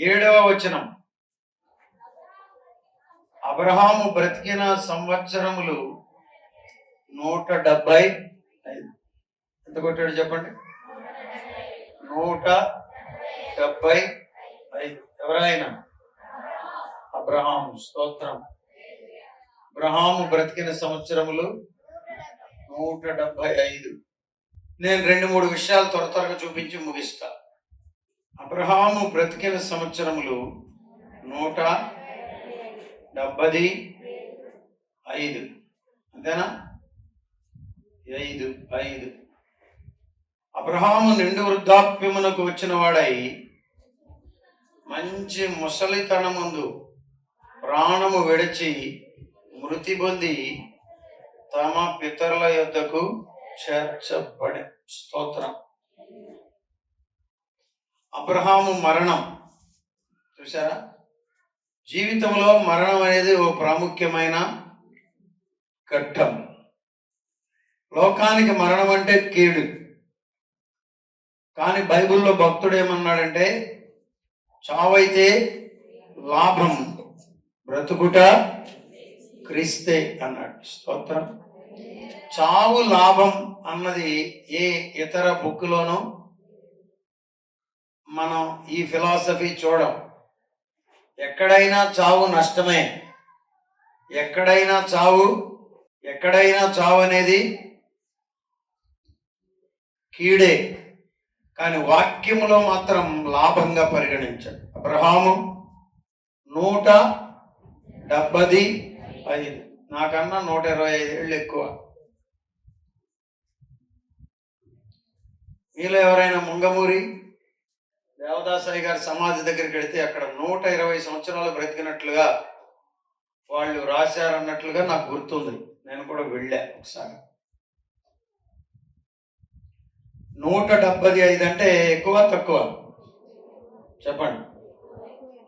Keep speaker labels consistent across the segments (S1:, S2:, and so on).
S1: 7వ వచనం. అబ్రహాము బ్రతికిన సంవత్సరములు 175. ఎంత కొట్టాడు చెప్పండి? 175. ఎవరైనా అబ్రహాము. స్తోత్రం. అబ్రహాము బ్రతికిన సంవత్సరములు 175. నేను 2-3 విషయాలు త్వరగా చూపించి ముగిస్తా. అబ్రహాము బ్రతికిన సంవత్సరములు 175. అంతేనా? 5. అబ్రహాము నిండు వృద్ధాప్యమునకు వచ్చిన వాడై మంచి ముసలితనమందు ప్రాణము విడిచి మృతి పొంది తమ పితరుల యొద్దకు చేర్చబడే. స్తోత్రం. అబ్రహాము మరణం చూసారా? జీవితంలో మరణం అనేది ఓ ప్రాముఖ్యమైన ఘట్టం. లోకానికి మరణం అంటే కీడు. కానీ బైబిల్లో భక్తుడు ఏమన్నాడంటే, చావైతే లాభం, బ్రతుకుట క్రీస్తే అన్నాడు. స్తోత్రం. చావు లాభం అన్నది ఏ ఇతర బుక్లోనూ మనం ఈ ఫిలాసఫీ చూడం. ఎక్కడైనా చావు నష్టమే. ఎక్కడైనా చావు అనేది కీడే. కానీ వాక్యములో మాత్రం లాభంగా పరిగణించాడు. అబ్రహాము 175. నాకన్నా 125 ఏళ్ళు ఎక్కువ. మీలో ఎవరైనా ముంగమూరి దేవదాసాయి గారి సమాధి దగ్గరికి వెళితే అక్కడ 120 సంవత్సరాలు బ్రతికినట్లుగా వాళ్ళు రాశారన్నట్లుగా నాకు గుర్తుంది. నేను కూడా వెళ్ళా ఒకసారి. 175 అంటే ఎక్కువ తక్కువ చెప్పండి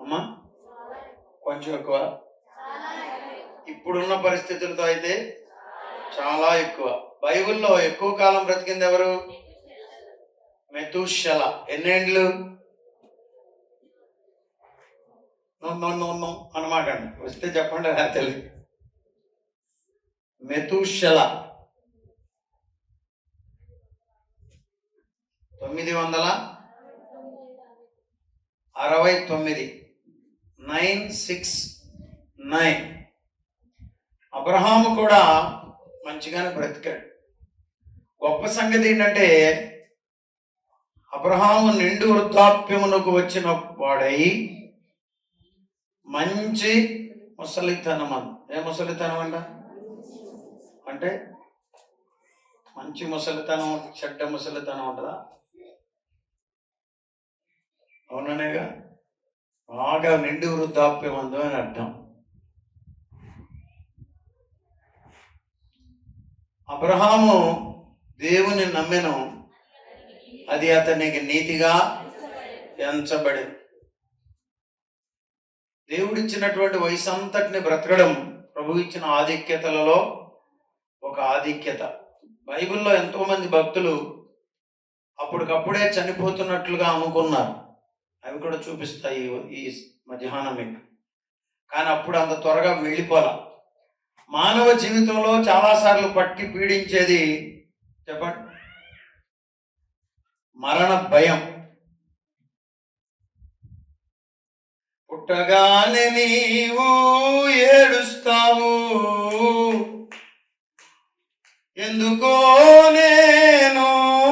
S1: అమ్మా? కొంచెం ఎక్కువ. ఇప్పుడున్న పరిస్థితులతో అయితే చాలా ఎక్కువ. బైబిల్లో ఎక్కువ కాలం బ్రతికింది ఎవరు? మెతూషల. ఎన్నేండ్లు? అనమాట. వస్తే చెప్పండి, నా తెలియదు. మెతూషల 969. 969. అబ్రహాము కూడా మంచిగానే బ్రతికాడు. గొప్ప సంగతి ఏంటంటే, అబ్రహాము నిండు వృద్ధాప్యమునకు వచ్చిన వాడై మంచి ముసలితనం. ఏ ముసలితనం అంటే మంచి ముసలితనం, చెడ్డ ముసలితనం ఉంటుందా? అవుననేగా. బాగా నిండు వృద్ధాప్యం అందు అని అర్థం. అబ్రహాము దేవుని నమ్మెను, అది అతనికి నీతిగా ఎంచబడింది. దేవుడిచ్చినటువంటి వయసు అంతటిని బ్రతకడం ప్రభు ఇచ్చిన ఆధిక్యతలలో ఒక ఆధిక్యత. బైబిల్లో ఎంతో మంది భక్తులు అప్పటికప్పుడే చనిపోతున్నట్లుగా అనుకున్నారు. అవి కూడా చూపిస్తాయి ఈ మధ్యాహ్నం మీకు. కానీ అప్పుడు అంత త్వరగా వెళ్ళిపోలా. మానవ జీవితంలో చాలాసార్లు పట్టి పీడించేది చెప్పండి, మరణ భయం. పుట్టగానే నీవు ఏడుస్తావు, ఎందుకో నేను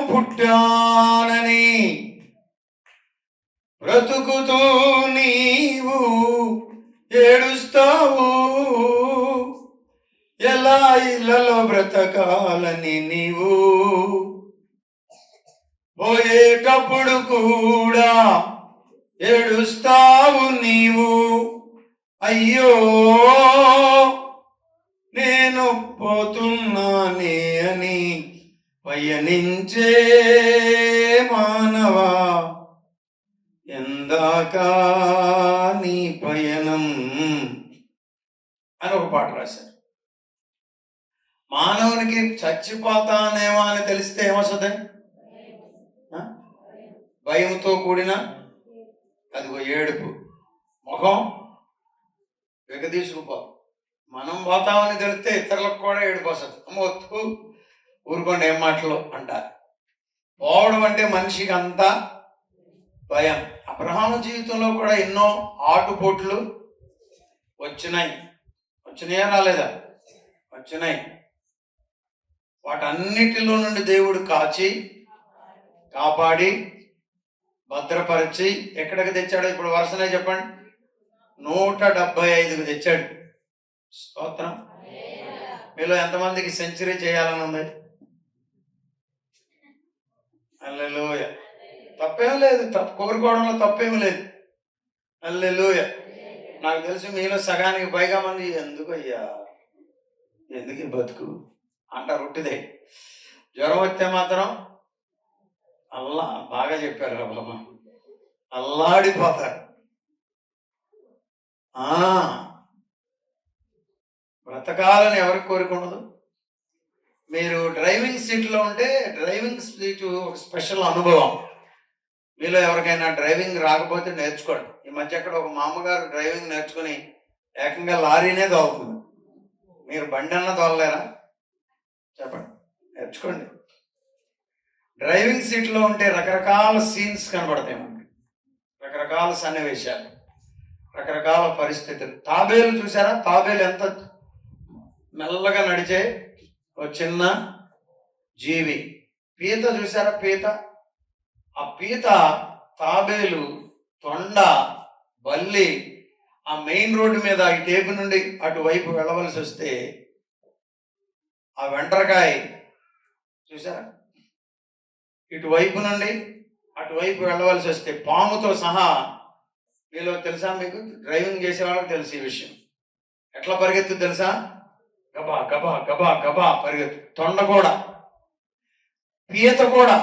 S1: పుట్టానని. బ్రతుకుతూ నీవు ఏడుస్తావు, ఎలా ఇళ్ళలో బ్రతకాలని నీవు. పోయేటప్పుడు కూడా ఏడుస్తావు నీవు, అయ్యో నేను పోతున్నానే అని. పయనించే మానవా, ఎందాక నీ పయనం అని ఒక పాట రాశారు. మానవునికి చచ్చిపోతానేమో అని తెలిస్తే ఏమొస్తుంది? భయంతో కూడిన అదిగో ఏడుపు, ముఖం తీసుకుపో. మనం పోతామని తెలిస్తే ఇతరులకు కూడా ఏడుపు వస్తుంది. అమ్మొత్తు ఊరుకోండి ఏం మాటలు అంటారు. పోవడం అంటే మనిషికి అంతా భయం. అబ్రహాము జీవితంలో కూడా ఎన్నో ఆటుపోట్లు వచ్చినాయా రాలేదా? వచ్చినాయి. వాటన్నిటిలో నుండి దేవుడు కాపాడి భద్రపరిచి ఎక్కడికి తెచ్చాడు? ఇప్పుడు వరుసనే చెప్పండి. 175కు తెచ్చాడు. స్తోత్రం. మీలో ఎంతమందికి సెంచరీ చేయాలని ఉంది? హల్లెలూయా. తప్పేం లేదు, కోరుకోవడంలో తప్పేం లేదు. హల్లెలూయా. నాకు తెలిసి మీలో సగానికి పైగా మంది ఎందుకు బతుకు అంటారు. ఉట్టిదే. జ్వరం వస్తే మాత్రం బాగా చెప్పారు రమ్మమ్మ, అల్లాడిపోతారు. బ్రతకాలని ఎవరికి కోరుకున్నదు? మీరు డ్రైవింగ్ సీట్లో ఉంటే డ్రైవింగ్ సీటు ఒక స్పెషల్ అనుభవం. మీలో ఎవరికైనా డ్రైవింగ్ రాకపోతే నేర్చుకోండి. ఈ మధ్య అక్కడ ఒక మామగారు డ్రైవింగ్ నేర్చుకుని ఏకంగా లారీనే తోలుతుంది. మీరు బండి అన్న తోలలేరా? చెప్పండి, నేర్చుకోండి. డ్రైవింగ్ సీట్లో ఉంటే రకరకాల సీన్స్ కనబడతాయి మనకి, రకరకాల సన్నివేశాలు, రకరకాల పరిస్థితులు. తాబేలు చూసారా? తాబేలు ఎంత మెల్లగా నడిచే ఒక చిన్న జీవి. పీత చూసారా? పీత, ఆ పీత, తాబేలు, తొండ, బల్లి ఆ మెయిన్ రోడ్డు మీద ఈ టేపు నుండి అటువైపు వెళ్ళవలసి వస్తే ఆ వెంట్రకాయ చూసారా? ఇటువైపు నుండి అటువైపు వెళ్ళవలసి వస్తే పాముతో సహా. మీలో తెలుసా? మీకు డ్రైవింగ్ చేసే వాళ్ళకి తెలుసు ఈ విషయం. ఎట్లా పరిగెత్తు తెలుసా? గబా గబా గబా గబా పరిగెత్తు. తొండ కూడా, పీత కూడా.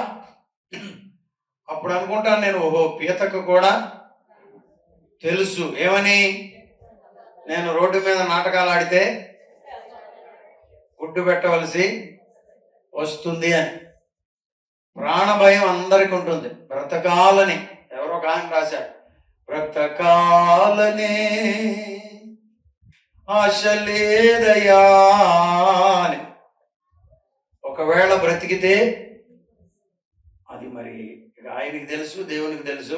S1: అప్పుడు అనుకుంటాను నేను, ఓహో పీతకు కూడా తెలుసు ఏమని, నేను రోడ్డు మీద నాటకాలు ఆడితే గుడ్డు పెట్టవలసి వస్తుంది అని. ప్రాణభయం అందరికి ఉంటుంది. బ్రతకాలని ఎవరో ఒక ఆయన రాశాడు, బ్రతకాలనే ఆశ లేదయా అని. ఒకవేళ బ్రతికితే అది మరి ఆయనకి తెలుసు, దేవునికి తెలుసు.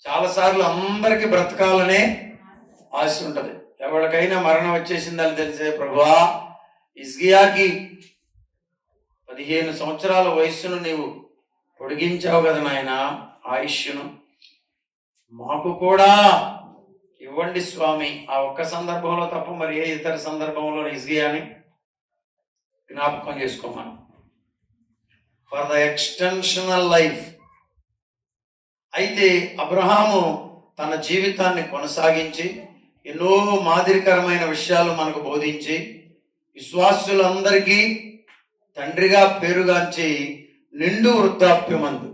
S1: చాలాసార్లు అందరికి బ్రతకాలనే ఆశ ఉంటుంది. ఎవరికైనా మరణం వచ్చేసిందని తెలిసే, ప్రభువా హిజ్కియాకి 15 సంవత్సరాల వయస్సును నీవు పొడిగించావు కదా నాయన, ఆయుష్ను మాకు కూడా ఇవ్వండి స్వామి. ఆ ఒక్క సందర్భంలో తప్ప మరి ఏ ఇతర సందర్భంలో హిజ్కియాని జ్ఞాపకం చేసుకోమను. For the extensional life. అయితే అబ్రహాము తన జీవితాన్ని కొనసాగించి ఎన్నో మాదిరికరమైన విషయాలు మనకు బోధించి విశ్వాసులందరికీ తండ్రిగా పేరుగాంచి నిండు వృద్ధాప్యమందు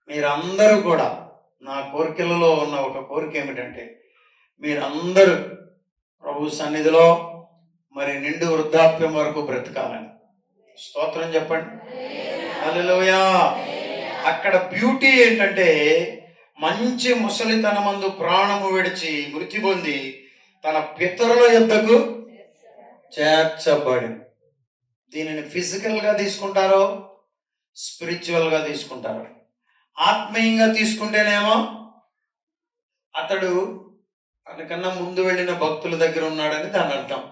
S1: మీరందరూ కూడా, నా కోరికలలో ఉన్న ఒక కోరిక ఏమిటంటే మీరందరూ ప్రభు సన్నిధిలో మరి నిండు వృద్ధాప్యం వరకు బ్రతకాలని. స్తోత్రం చెప్పండి. హల్లెలూయా. అక్కడ బ్యూటీ ఏంటంటే మంచి ముసలితనమందు ప్రాణము విడిచి మృతి పొంది తన పితరుల యొద్దకు చేర్చబడి. దీనిని ఫిజికల్గా తీసుకుంటారో స్పిరిచువల్గా తీసుకుంటారో. ఆత్మీయంగా తీసుకుంటేనేమో అతడు అతనికన్నా ముందు వెళ్ళిన భక్తుల దగ్గర ఉన్నాడని దాని అర్థం.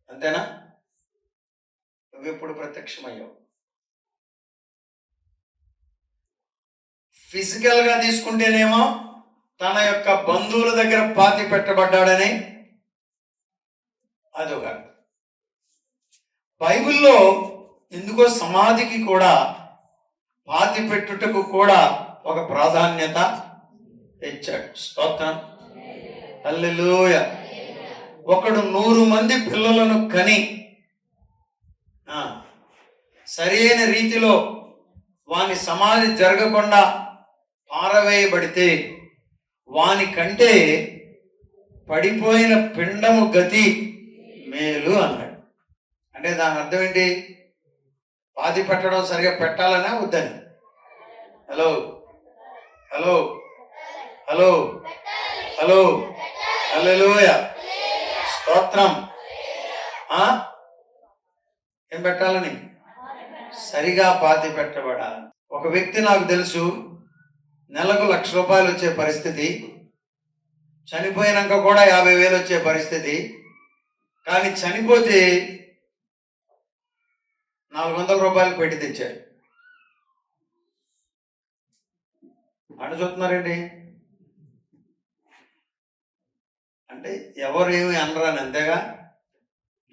S1: అంతేనా? నువ్వెప్పుడు ప్రత్యక్షమయ్యావు. ఫిజికల్ గా తీసుకుంటేనేమో తన యొక్క బంధువుల దగ్గర పాతి పెట్టబడ్డాడని అదొక. బైబిల్లో ఎందుకో సమాధికి కూడా పాతి పెట్టుటకు కూడా ఒక ప్రాధాన్యత ఇచ్చాడు. స్తోత్రం. హల్లెలూయా. ఒకడు 100 మంది పిల్లలను కని సరైన రీతిలో వాని సమాధి జరగకుండా పారవేయబడితే వాని కంటే పడిపోయిన పిండము గతి మేలు అన్నాడు. అంటే దాని అర్థం ఏంటి? పాతి పెట్టడం సరిగా పెట్టాలనే వద్దని. హలో హలో హలో హలో హల్లెలూయా స్తోత్రం. ఏం పెట్టాలని? సరిగా పాతి పెట్టబడాలి. ఒక వ్యక్తి నాకు తెలుసు, నెలకు 1,00,000 రూపాయలు వచ్చే పరిస్థితి, చనిపోయినాక కూడా 50,000 వచ్చే పరిస్థితి. కానీ చనిపోతే 400 రూపాయలు పెట్టి తెచ్చారు. అని చూస్తున్నారండి. అంటే ఎవరు ఏమి అనరాని, అంతేగా.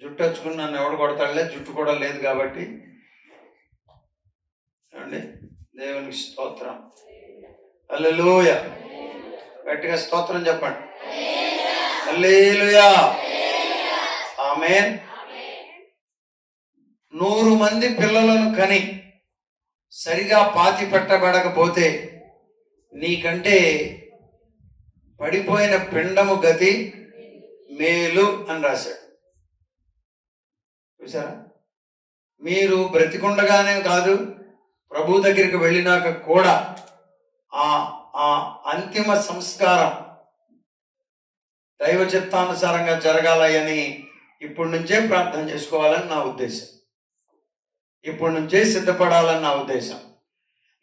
S1: జుట్టు వచ్చుకుని నన్ను ఎవడు కొడతాడులే, జుట్టు కూడా లేదు కాబట్టి. అండి దేవునికి స్తోత్రం. హల్లెలూయా. గట్టిగా స్తోత్రం చెప్పండి. హల్లెలూయా. ఆమేన్. 100 మంది పిల్లలను కని సరిగా పాతి పెట్టబడకపోతే నీకంటే పడిపోయిన పిండము గతి మేలు అని రాశాడు. చూసారా? మీరు బ్రతికుండగానే కాదు, ప్రభు దగ్గరికి వెళ్ళినాక కూడా ఆ అంతిమ సంస్కారం దైవ చిత్తానుసారంగా జరగాలని ఇప్పటి నుంచే ప్రార్థన చేసుకోవాలని నా ఉద్దేశం. ఇప్పటి నుంచే సిద్ధపడాలని నా ఉద్దేశం.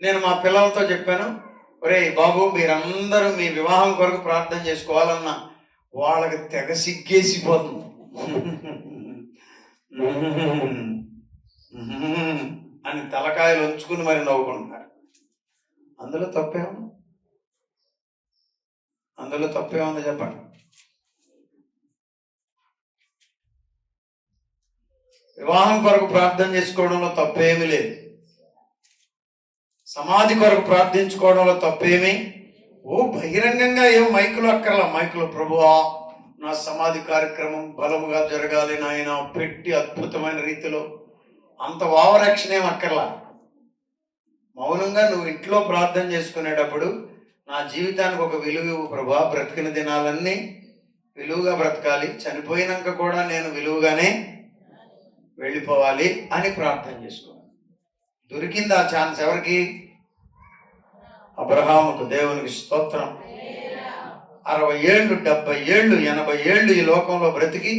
S1: నేను మా పిల్లలతో చెప్పాను, ఒరే బాబు మీరందరూ మీ వివాహం కొరకు ప్రార్థన చేసుకోవాలన్నా వాళ్ళకి తెగ సిగ్గేసిపోతుంది. అని తలకాయలు ఉంచుకుని మరి నవ్వుకుంటున్నారు. అందులో తప్పే ఉంది? అందులో తప్పే ఉంది చెప్పండి? వివాహం కొరకు ప్రార్థన చేసుకోవడంలో తప్పేమీ లేదు. సమాధి కొరకు ప్రార్థించుకోవడంలో తప్పేమీ. బహిరంగంగా ఏం మైకులు అక్కర్లా. మైకులు ప్రభువా నా సమాధి కార్యక్రమం బలముగా జరగాలి నాయన పెట్టి అద్భుతమైన రీతిలో, అంత ఓవరాక్షన్ ఏం అక్కర్లా. మౌనంగా నువ్వు ఇంట్లో ప్రార్థన చేసుకునేటప్పుడు నా జీవితానికి ఒక విలువ ప్రభా, బ్రతికిన దినాలన్నీ విలువగా బ్రతకాలి, చనిపోయినాక కూడా నేను విలువగానే వెళ్ళిపోవాలి అని ప్రార్థన చేసుకోవాలి. దొరికింది ఆ ఛాన్స్ ఎవరికి? అబ్రహాముకు. దేవునికి స్తోత్రం. 60 ఏళ్ళు, 70 ఏళ్ళు, 80 ఏళ్ళు ఈ లోకంలో బ్రతికి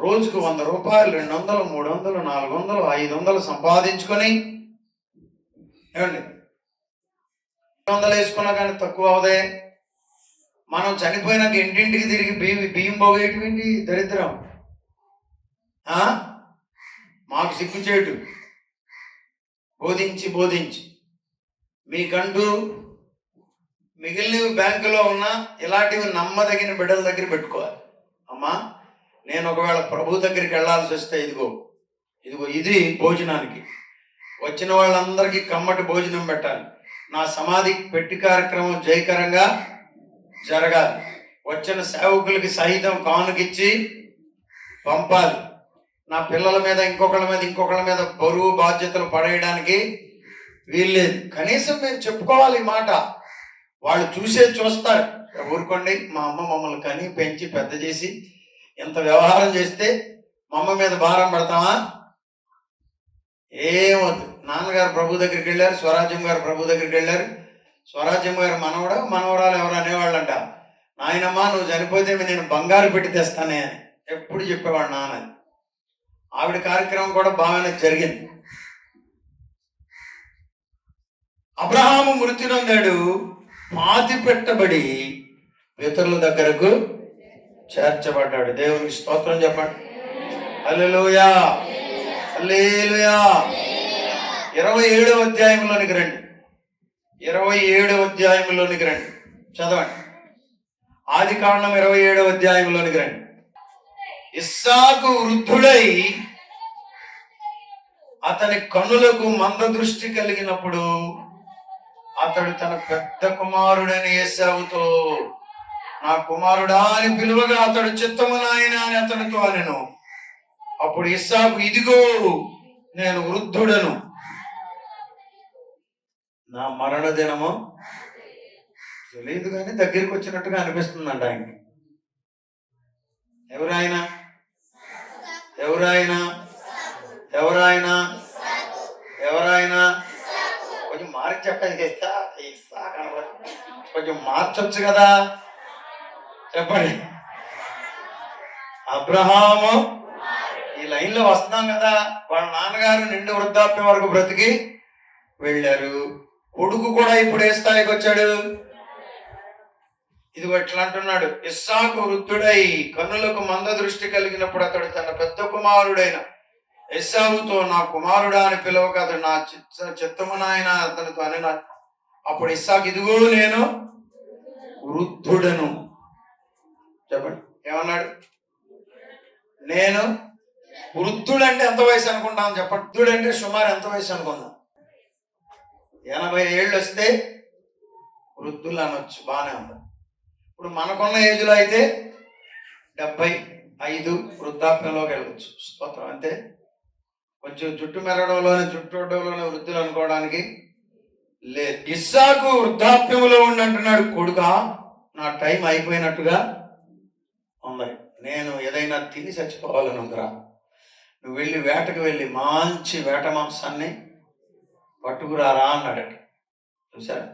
S1: రోజుకు 100 రూపాయలు, 200, 300, 400, 500 సంపాదించుకొని, ఏమండి 200 వేసుకున్నా కానీ తక్కువ అవదే. మనం చనిపోయినాక ఇంటింటికి తిరిగి బియ్యం పోగేటివి దరిద్రం. మాకు సిగ్గుచేటు. బోధించి మీకంటూ మిగిలినవి బ్యాంకులో ఉన్న ఇలాంటివి నమ్మదగిన బిడ్డల దగ్గర పెట్టుకోవాలి. అమ్మా నేను ఒకవేళ ప్రభు దగ్గరికి వెళ్ళాల్సి వస్తే ఇదిగో ఇది భోజనానికి వచ్చిన వాళ్ళందరికీ కమ్మటి భోజనం పెట్టాలి. నా సమాధి పెట్టి కార్యక్రమం జయకరంగా జరగాలి. వచ్చిన సేవకులకి సహితం కానుకిచ్చి పంపాలి. నా పిల్లల మీద ఇంకొకళ్ళ మీద బరువు బాధ్యతలు పడేయడానికి వీల్లేదు. కనీసం మేము చెప్పుకోవాలి ఈ మాట. వాళ్ళు చూస్తారు, ఊరుకోండి మా అమ్మ మమ్మల్ని కని పెంచి పెద్ద చేసి ఎంత వ్యవహారం చేస్తే మా అమ్మ మీద భారం పడతామా? ఏమొద్దు. నాన్నగారు ప్రభు దగ్గరికి వెళ్ళారు, స్వరాజ్యం గారు ప్రభు దగ్గరికి వెళ్ళారు. స్వరాజ్యం గారు మనవరాలు ఎవరు అనేవాళ్ళంట, నాయనమ్మా నువ్వు చనిపోతే నేను బంగారు పెట్టి తెస్తానే అని ఎప్పుడు చెప్పేవాడు నాన్న. ఆవిడ కార్యక్రమం కూడా బాగానే జరిగింది. అబ్రహాము మృతి నొందాడు, పాతి పెట్టబడి పితరుల దగ్గరకు చేర్చబడ్డాడు. దేవునికి స్తోత్రం చెప్పండి. హల్లెలూయా, హల్లెలూయా. 27వ అధ్యాయంలోనికి రండి. 27వ అధ్యాయంలోనికి రండి, చదవండి. ఆదికాండం 27వ అధ్యాయంలోనికి రండి. ఇస్సాకు వృద్ధుడై అతని కన్నులకు మంద దృష్టి కలిగినప్పుడు అతడు తన పెద్ద కుమారుడైన ఏశావుతో నా కుమారుడా అని పిలువగా అతడు చిత్తము నాయన అని అతనితో అనెను. అప్పుడు ఇస్సాకు ఇదిగో నేను వృద్ధుడను, నా మరణ దినము తెలియదు కానీ దగ్గరికి వచ్చినట్టుగా అనిపిస్తుందంట ఆయనకి. ఎవరాయన కొంచెం మారి చెప్పేది ఇస్తా కనబడి కొంచెం మార్చొచ్చు కదా, చెప్పండి. అబ్రహాము ఈ లైన్లో వస్తున్నాం కదా, వాళ్ళ నాన్నగారు నిండు వృద్ధాప్యం వరకు బ్రతికి వెళ్ళారు. కొడుకు కూడా ఇప్పుడు ఏ స్థాయికి వచ్చాడు? ఇది ఎట్లా అంటున్నాడు, ఇస్సాకు వృద్ధుడై కన్నులకు మంద దృష్టి కలిగినప్పుడు అతడు తన పెద్ద కుమారుడైన ఎస్సావుతో నా కుమారుడా అని పిలవక అతడు నా చిత్తమునాయన అతనితో అని అప్పుడు ఇస్సాకు ఇదిగో నేను వృద్ధుడను. చెప్పండి ఏమన్నాడు? నేను వృద్ధుడంటే ఎంత వయసు అనుకుంటాం చెప్పండి? వృద్ధుడంటే సుమారు ఎంత వయసు అనుకుందాం? 80 ఏళ్ళు వస్తే వృద్ధులు అనొచ్చు, బాగానే ఉంది. ఇప్పుడు మనకున్న ఏజ్లో అయితే 75 వృద్ధాప్యంలోకి వెళ్ళవచ్చు. స్తోత్రం. అంతే, కొంచెం జుట్టు చుట్టూలోనే వృద్ధులు అనుకోవడానికి లేదు. ఇస్సాకు వృద్ధాప్యంలో ఉండి అంటున్నాడు, కొడుకా నా టైం అయిపోయినట్టుగా ఉంది, నేను ఏదైనా తిని చచ్చిపోవాలని ఉందిరా, నువ్వు వెళ్ళి వేటకు వెళ్ళి మంచి వేట మాంసాన్ని పట్టుకురారా అన్నాడట. చూసారా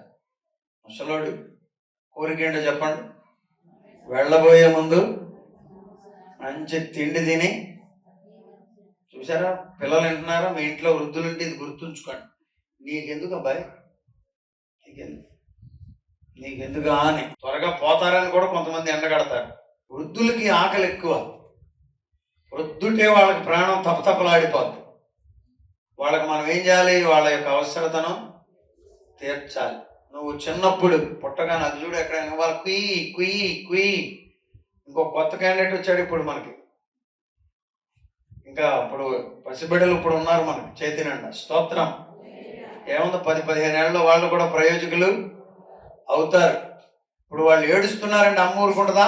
S1: ముసలోడు కోరిక ఏంటో చెప్పండి? వెళ్ళబోయే ముందు మంచి తిండి తిని. చూసారా పిల్లలు వింటున్నారా? మీ ఇంట్లో వృద్ధులుంటే ఇది గుర్తుంచుకోండి. నీకెందుకు అబ్బాయి, నీకెందుకా అని త్వరగా పోతారని కూడా కొంతమంది ఎండగడతారు. వృద్ధులకి ఆకలి ఎక్కువ. వృద్ధుంటే వాళ్ళకి ప్రాణం తపతపలాడిపోద్ది. వాళ్ళకి మనం ఏం చేయాలి? వాళ్ళ యొక్క అవసరతను తీర్చాలి. నువ్వు చిన్నప్పుడు పుట్టగా నాకు చూడు ఎక్కడైనా వాళ్ళు కుయ్యి కుయ్యి కుయ్యి. ఇంకో కొత్త క్యాండిడేట్ వచ్చాడు ఇప్పుడు మనకి, ఇంకా ఇప్పుడు పసిబిడ్డలు ఇప్పుడు ఉన్నారు మనకి చేతినండ. స్తోత్రం. ఏముంది 10-15 ఏళ్ళలో వాళ్ళు కూడా ప్రయోజకులు అవుతారు. ఇప్పుడు వాళ్ళు ఏడుస్తున్నారంటే అమ్మ ఊరుకుంటుందా?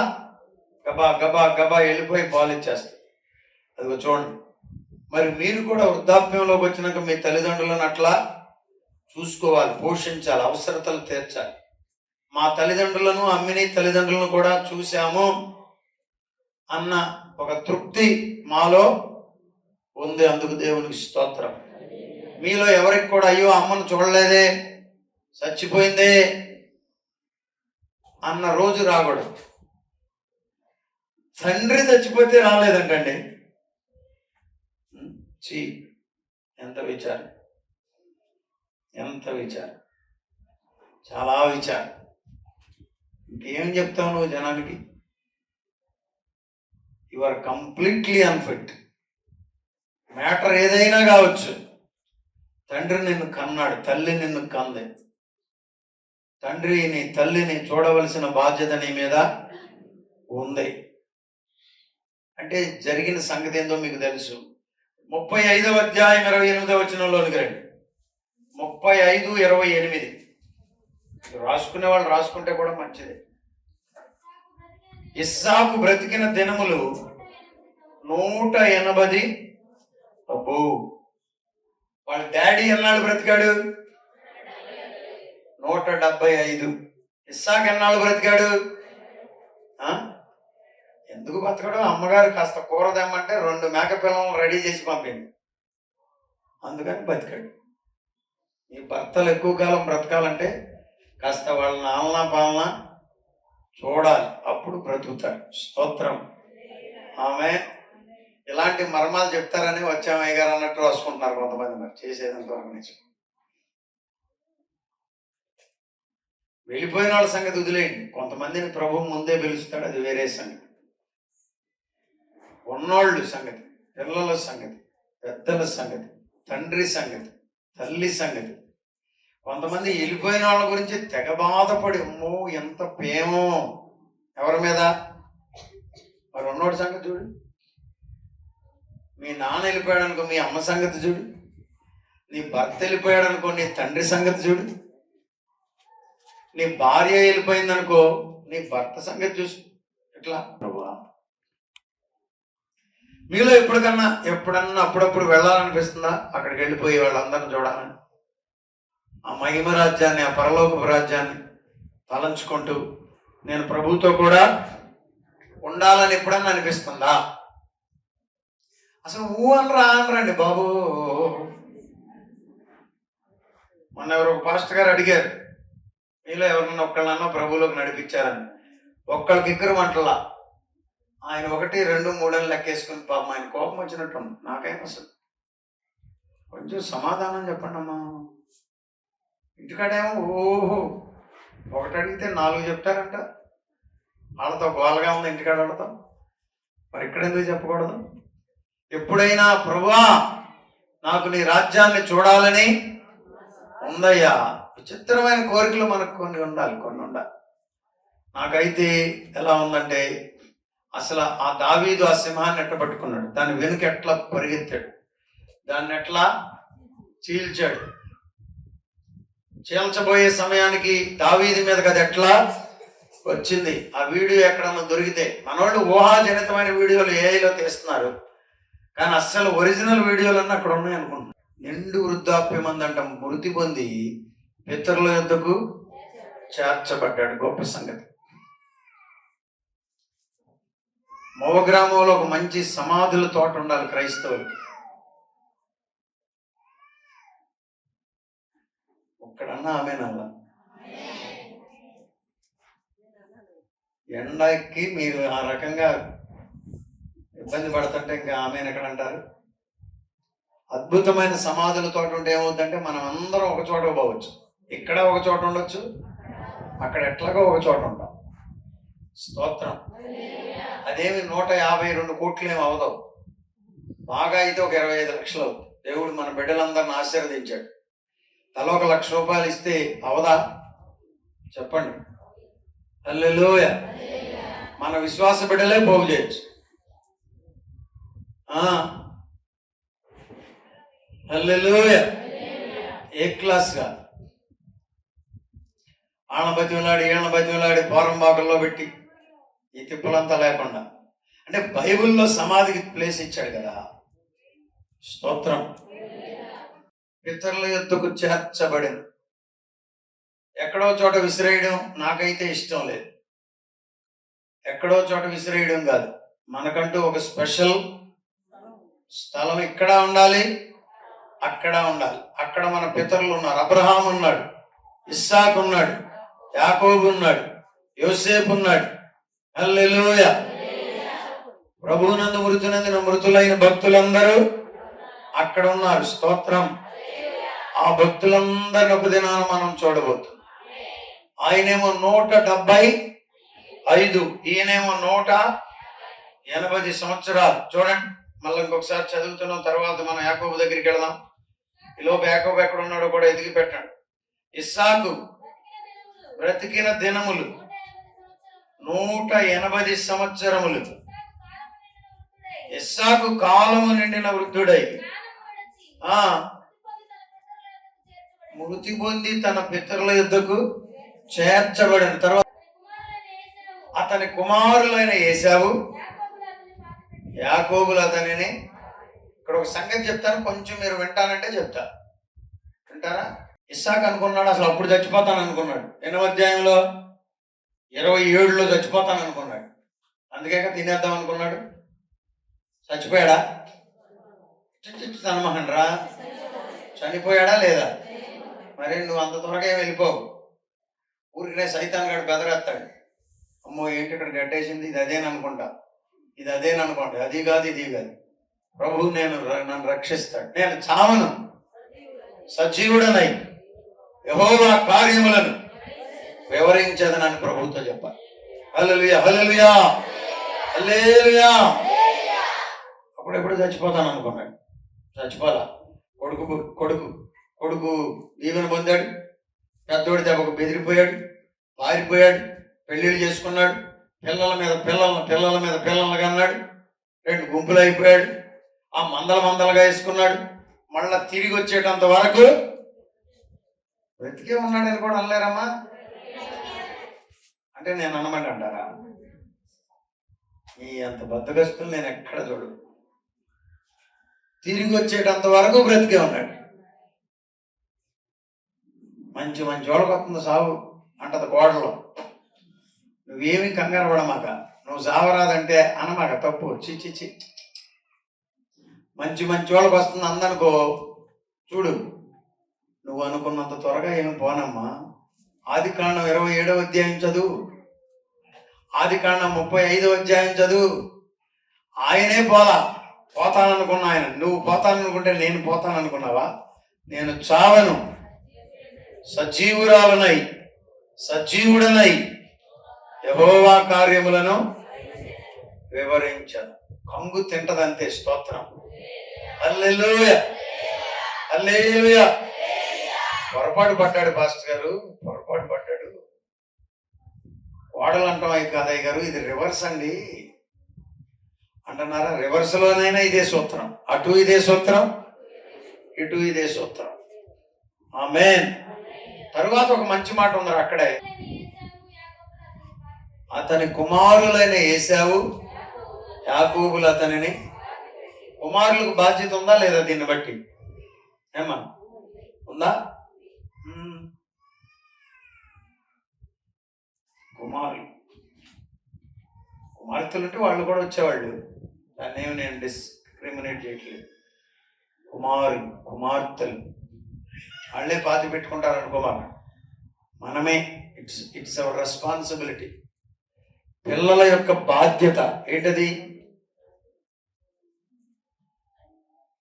S1: గబా గబా గబా వెళ్ళిపోయి పాలు ఇచ్చేస్తారు. అదిగో చూడండి. మరి మీరు కూడా వృద్ధాప్యంలోకి వచ్చినాక మీ తల్లిదండ్రులను అట్లా చూసుకోవాలి, పోషించాలి, అవసరతలు తీర్చాలి. మా తల్లిదండ్రులను అమ్మిని తల్లిదండ్రులను కూడా చూశాము అన్న ఒక తృప్తి మాలో ఉంది. అందుకు దేవునికి స్తోత్రం. మీలో ఎవరికి కూడా అయ్యో అమ్మను చూడలేదే, చచ్చిపోయిందే అన్న రోజు రాకూడదు. తండ్రి చచ్చిపోతే రాలేదంటండి. ఎంత విచారం, ఎంత విచారం, చాలా విచారం. ఇంకేం చెప్తావు నువ్వు జనానికి? You are completely unfit. Matter ఏదైనా కావచ్చు. తండ్రి నిన్ను కన్నాడు, తల్లి నిన్ను కంది. తండ్రిని తల్లిని చూడవలసిన బాధ్యత నీ మీద ఉంది. అంటే జరిగిన సంగతి ఏందో మీకు తెలుసు. 35వ అధ్యాయం 28వ వచనంలోనికి రండి. 35:28. రాసుకునే వాళ్ళు రాసుకుంటే కూడా మంచిది. ఇస్సాకు బ్రతికిన దినములు 180. అబ్బో, వాళ్ళ డాడీ ఎన్నాళ్ళు బ్రతికాడు? 175. ఇస్సాకు ఎన్నాళ్ళు బ్రతికాడు? ఎందుకు బతకడు? అమ్మగారు కాస్త కూర తెమ్మంటే 2 మేకపిల్లలను రెడీ చేసి పంపింది, అందుకని బతికాడు. ఈ భర్తలు ఎక్కువ కాలం బ్రతకాలంటే కాస్త వాళ్ళని ఆలనా పాలన చూడాలి, అప్పుడు బ్రతుకుతాడు. స్తోత్రం. ఆమె ఇలాంటి మర్మాలు చెప్తారని వచ్చామయ్య గారు అన్నట్టు రాసుకుంటున్నారు కొంతమంది. మరి చేసేదంత నుంచి వెళ్ళిపోయిన వాళ్ళ సంగతి వదిలేయండి. కొంతమందిని ప్రభు ముందే పిలుస్తాడు, అది వేరే సంగతి. ఉన్నోళ్ళు సంగతి, పిల్లల సంగతి, పెద్దల సంగతి, తండ్రి సంగతి, తల్లి సంగతి. కొంతమంది వెళ్ళిపోయిన వాళ్ళ గురించి తెగ బాధపడి అమ్మో ఎంత ప్రేమో ఎవరి మీద. మరి ఉన్నోడి సంగతి చూడు. మీ నాన్న వెళ్ళిపోయాడు అనుకో, మీ అమ్మ సంగతి చూడు. నీ భర్త వెళ్ళిపోయాడు అనుకో, నీ తండ్రి సంగతి చూడు. నీ భార్య వెళ్ళిపోయిందనుకో, నీ భర్త సంగతి చూసు. ఎట్లా ప్రభువా? మీలో ఎప్పుడన్నా అప్పుడప్పుడు వెళ్ళాలనిపిస్తుందా? అక్కడికి వెళ్ళిపోయి వాళ్ళందరిని చూడాలని, ఆ మహిమ రాజ్యాన్ని, ఆ పరలోకపు రాజ్యాన్ని తలంచుకుంటూ నేను ప్రభుతో కూడా ఉండాలని ఎప్పుడన్నా అనిపిస్తుందా? అసలు అనరండి బాబు. మొన్న ఎవరు పాస్టర్ గారు అడిగారు, మీలో ఎవరినన్నా ఒక్కళ్ళన్నా ప్రభువులోకి నడిపించారని. ఒక్కళ్ళకి ఇక్కరు మంటలా. ఆయన 1, 2, 3 అని లెక్కేసుకుని పాపం ఆయన కోపం వచ్చినట్టు నాకేం అసలు. కొంచెం సమాధానం చెప్పండి అమ్మా. ఇంటికాడేమో ఓహో 1 అడిగితే 4 చెప్తారంట. వాళ్ళతో గోలగా ఉంది ఇంటికాడ వాళ్ళతో. మరి ఇక్కడ ఎందుకు చెప్పకూడదు? ఎప్పుడైనా ప్రభువా నాకు నీ రాజ్యాన్ని చూడాలని ఉందయ్యా. విచిత్రమైన కోరికలు మనకు కొన్ని ఉండాలి. నాకైతే ఎలా ఉందంటే, అసలు ఆ దావీదు ఆ సింహాన్ని ఎట్లా పట్టుకున్నాడు, దాని వెనుక ఎట్లా పరిగెత్తాడు, దాన్ని ఎట్లా చీల్చాడు, చీల్చబోయే సమయానికి దావీదు మీదకి అది ఎట్లా వచ్చింది. ఆ వీడియో ఎక్కడన్నా దొరికితే, మనోళ్ళు ఊహాజనితమైన వీడియోలు ఏఐలో తీస్తున్నారు, కానీ అస్సలు ఒరిజినల్ వీడియోలన్నీ అక్కడ ఉన్నాయి అనుకుంటున్నాను. నిండు వృద్ధాప్యం అందంట మృతి పొంది పితరుల యొద్దకు చేర్చబడ్డాడు. గొప్ప సంగతి. మోవ గ్రామంలో ఒక మంచి సమాధుల తోట ఉండాలి క్రైస్తవులకి. ఒక్కడన్నా ఆమెనల్లా. ఎండకి మీరు ఆ రకంగా ఇబ్బంది పడుతుంటే ఇంకా ఆమెను ఎక్కడ అంటారు? అద్భుతమైన సమాధుల తోట ఉంటే ఏమవుతుందంటే మనం అందరం ఒక చోట పోవచ్చు. ఇక్కడ ఒక చోట ఉండొచ్చు, అక్కడ ఎట్లాగో ఒక చోట ఉంటాం. స్తోత్రం. అదేమి 152 కోట్లు ఏమి అవదవు. బాగా అయితే ఒక 25 లక్షలు అవుతుంది. దేవుడు మన బిడ్డలందరిని ఆశీర్వదించాడు. తల 1 లక్ష రూపాయలు ఇస్తే అవదా? చెప్పండి. హల్లెలూయా. మన విశ్వాస బిడ్డలే పోగు చేయొచ్చు. హల్లెలూయా. ఏ క్లాస్గా ఈళ్ళ బతిమలాడి పోరంబాకుల్లో పెట్టి ఈ తిప్పులంతా లేకుండా, అంటే బైబిల్లో సమాధికి ప్లేస్ ఇచ్చాడు కదా. స్తోత్రం. పితరుల యొద్దకు చేర్చబడిన. ఎక్కడో చోట విసిరేయడం నాకైతే ఇష్టం లేదు. ఎక్కడో చోట విసిరేయడం కాదు, మనకంటూ ఒక స్పెషల్ స్థలం ఇక్కడ ఉండాలి, అక్కడ ఉండాలి. అక్కడ మన పితరులు ఉన్నారు. అబ్రహాం ఉన్నాడు, ఇస్సాకు ఉన్నాడు, యాకోబు ఉన్నాడు, యోసేపు ఉన్నాడు. హల్లెలూయా. ప్రభువునందు మృతునందున మృతులైన భక్తులందరూ అక్కడ ఉన్నారు. స్తోత్రం. ఆ భక్తులందరిని ఒక దినాన మనం చూడబోతున్నాం. ఆయనేమో 175, ఈయనేమో 180 సంవత్సరాలు. చూడండి, మళ్ళీ ఇంకొకసారి చదువుతున్నాం. తర్వాత మనం యాకోబు దగ్గరికి వెళదాం. ఈలోపు యాకోబు ఎక్కడ ఉన్నాడో కూడా ఎదిగి పెట్టండి. ఇస్సాకు బ్రతికిన దినములు 180 సంవత్సరములు. ఇస్సాకు కాలము నిండిన వృద్ధుడై మృతి పొంది తన పితరుల యొద్దకు చేర్చబడిన తర్వాత అతని కుమారులైన ఏశావు, యాకోబులు అతనిని. ఇక్కడ ఒక సంగతి చెప్తాను, కొంచెం మీరు వింటానంటే చెప్తా. వింటారా? ఇస్సాకు అనుకున్నాడు అసలు అప్పుడు చచ్చిపోతాను అనుకున్నాడు. 8వ అధ్యాయంలో 27లో చచ్చిపోతాను అనుకున్నాడు. అందుకే తినేద్దాం అనుకున్నాడు. చచ్చిపోయాడా? తనమహండ్రా చనిపోయాడా లేదా? మరి నువ్వు అంత త్వరగా ఏమి వెళ్ళిపోవు. ఊరికనే సైతాన్ గడు బెదరేస్తాడు. అమ్మో ఏంటి ఇక్కడ గడ్డేసింది, ఇది అదేననుకుంటా, ఇది అదేననుకోండి, అది కాదు ఇది కాదు. ప్రభువు నన్ను రక్షిస్తాడు. నేను చావను, సజీవుడనై యెహోవా కార్యములను వివరించదనని ప్రభువుతో చెప్పాలి. హల్లెలూయా, హల్లెలూయా, హల్లెలూయా. అప్పుడెప్పుడు చచ్చిపోతాను అనుకున్నాడు. చచ్చిపోలా. కొడుకు దీవెన పొందాడు. పెద్దోడి దెబ్బకు బెదిరిపోయాడు, పారిపోయాడు, పెళ్లిళ్ళు చేసుకున్నాడు, పిల్లల మీద పిల్లలు కన్నాడు, 2 గుంపులు అయిపోయాడు, ఆ మందలుగా వేసుకున్నాడు. మళ్ళా తిరిగి వచ్చేటంత వరకు బ్రతికే ఉన్నాడని కూడా అనలేరమ్మా. అంటే నేను అనమాట అంటారా? ఈ అంత బద్దగస్తులు నేను ఎక్కడ చూడు. తిరిగి వచ్చేటంత వరకు బ్రతికే ఉన్నాడు. మంచి వాళ్ళకి వస్తుంది సావు అంటది కోడలో. నువ్వేమి కంగారు పడమాక, నువ్వు సావరాదంటే అనమాక, తప్పు. చిచ్చి మంచి వాళ్ళకి వస్తుంది అందనుకో, చూడు నువ్వు అనుకున్నంత త్వరగా ఏమి పోనమ్మా. ఆదికాండం 27వ అధ్యాయం చదువు, ఆదికాండం 35వ అధ్యాయం చదువు. ఆయనే పోతాననుకున్నా ఆయన. నువ్వు పోతాననుకుంటే నేను పోతాననుకున్నావా? నేను చావను, సజీవురాలనై సజీవుడనై యెహోవా కార్యములను వివరించను. కంగు తింటదంతే. స్తోత్రం. హల్లెలూయా, హల్లెలూయా. పొరపాటు పడ్డాడు పాస్టర్ గారు, పొరపాటు పడ్డాడు. కోడలు అంటాం అయి కాదయ్య గారు, ఇది రివర్స్ అండి అంటున్నారా? రివర్స్ లోనైనా ఇదే సూత్రం, అటు ఇదే సూత్రం, ఇటు ఇదే సూత్రం. ఆమేన్. తరువాత ఒక మంచి మాట ఉంది అక్కడే. అతని కుమారులైన ఏశావు యాకోబులు అతనిని. కుమారులకు బాధ్యత ఉందా లేదా? దీన్ని బట్టి ఏమా ఉందా? కుమార్తెలు ఉంటే వాళ్ళు కూడా వచ్చేవాళ్ళు. దాన్ని ఏమి నేను డిస్క్రిమినేట్ చేయట్లేదు. కుమార్తెలు వాళ్ళే పాతి పెట్టుకుంటారు అనుకోవాలి. మనమే ఇట్స్ అవర్ రెస్పాన్సిబిలిటీ. పిల్లల యొక్క బాధ్యత ఏంటది?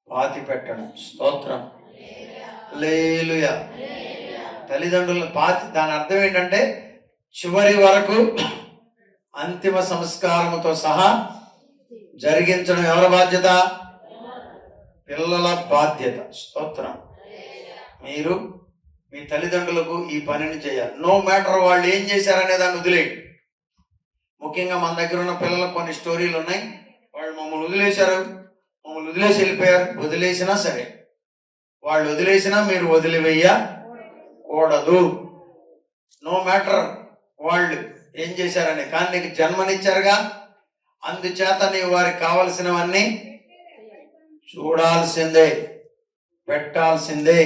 S1: పాతి పెట్టడం. స్తోత్రం. హల్లెలూయా. తల్లిదండ్రుల పాతి, దాని అర్థం ఏంటంటే చివరి వరకు అంతిమ సంస్కారముతో సహా జరిగించడం ఎవరి బాధ్యత? పిల్లల బాధ్యత. స్తోత్రం. మీరు మీ తల్లిదండ్రులకు ఈ పనిని చేయాలి. నో మ్యాటర్ వాళ్ళు ఏం చేశారనే దాన్ని వదిలేయండి. ముఖ్యంగా మన దగ్గర ఉన్న పిల్లలకు కొన్ని స్టోరీలు ఉన్నాయి. వాళ్ళు మమ్మల్ని వదిలేశారు, మమ్మల్ని వదిలేసి వెళ్ళిపోయారు. వదిలేసినా సరే, వాళ్ళు వదిలేసినా మీరు వదిలివేయకూడదు. నో మ్యాటర్ వాళ్ళు ఏం చేశారని. కానీ నీకు జన్మనిచ్చారుగా, అందుచేత నీవు వారికి కావలసినవన్నీ చూడాల్సిందే, పెట్టాల్సిందే,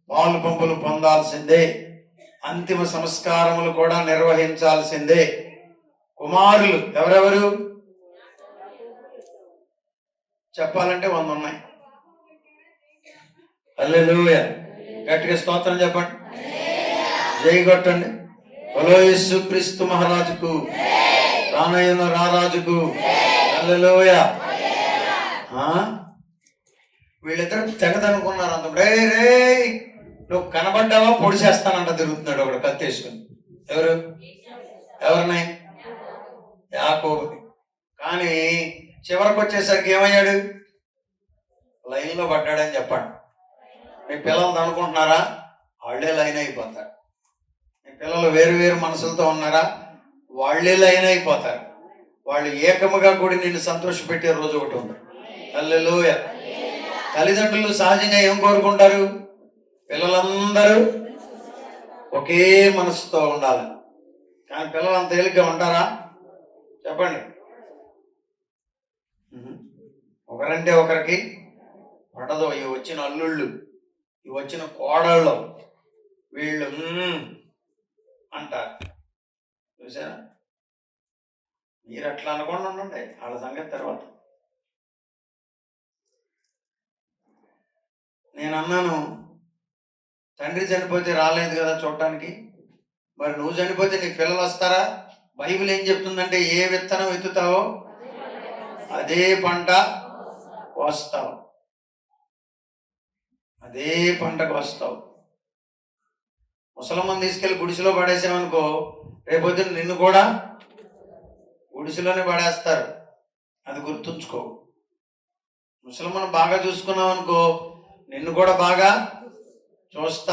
S1: పాలు పంపులు పొందాల్సిందే, అంతిమ సంస్కారములు కూడా నిర్వహించాల్సిందే. కుమారులు ఎవరెవరు చెప్పాలంటే 100 ఉన్నాయి. హల్లెలూయా. గట్టిగా స్తోత్రం చెప్పండి, జై కొట్టండి. బలో యేసుక్రీస్తు మహారాజుకు, రానయ్యున్న రారాజుకు. హల్లెలూయా. వీళ్ళిద్దరు తెగదనుకున్నారు. అంత రే నువ్వు కనబడ్డావా పొడిచేస్తానంట తిరుగుతున్నాడు ఒకడు కత్తేసుకుని. ఎవరిని? యాకోబుని. కానీ చివరికి వచ్చేసరికి ఏమయ్యాడు? లైన్లో పడ్డాడని చెప్పండి. మీ పిల్లలు అనుకుంటున్నారా? వాళ్ళే లైన్ అయిపోతారు. మీ పిల్లలు వేరు వేరు మనసులతో ఉన్నారా? వాళ్ళే లైన్ అయిపోతారు. వాళ్ళు ఏకముగా కూడి నిన్ను సంతోషపెట్టే రోజు ఒకటి ఉంది. హల్లెలూయా. తల్లిదండ్రులు సహజంగా ఏం కోరుకుంటారు? పిల్లలందరూ ఒకే మనసుతో ఉండాలి. కానీ పిల్లలు అంత తేలిగ్గా ఉంటారా? చెప్పండి. ఒకరంటే ఒకరికి పడదు. ఇవి వచ్చిన అల్లుళ్ళు, ఇవి వచ్చిన కోడళ్ళు, వీళ్ళు అంటారు. చూసారా? మీరు అట్లా అనుకోండి, ఉండండి, వాళ్ళ సంగతి తర్వాత. నేను అన్నాను, తండ్రి చనిపోతే రాలేదు కదా చూడటానికి, మరి నువ్వు చనిపోతే నీ పిల్లలు వస్తారా? బైబిల్ ఏం చెప్తుందంటే, ఏ విత్తనం ఎత్తుతావో అదే పంట కోస్తావు, అదే పంటకు వస్తావు. ముసలమ్మని తీసుకెళ్లి గుడిసెలో పడేసామనుకో, రేపొద్దున నిన్ను కూడా గుడిసెలోనే పడేస్తారు. అది గుర్తుంచుకో. ముసలమ్మను బాగా చూసుకున్నావు అనుకో, నిన్ను కూడా బాగా చూస్తా.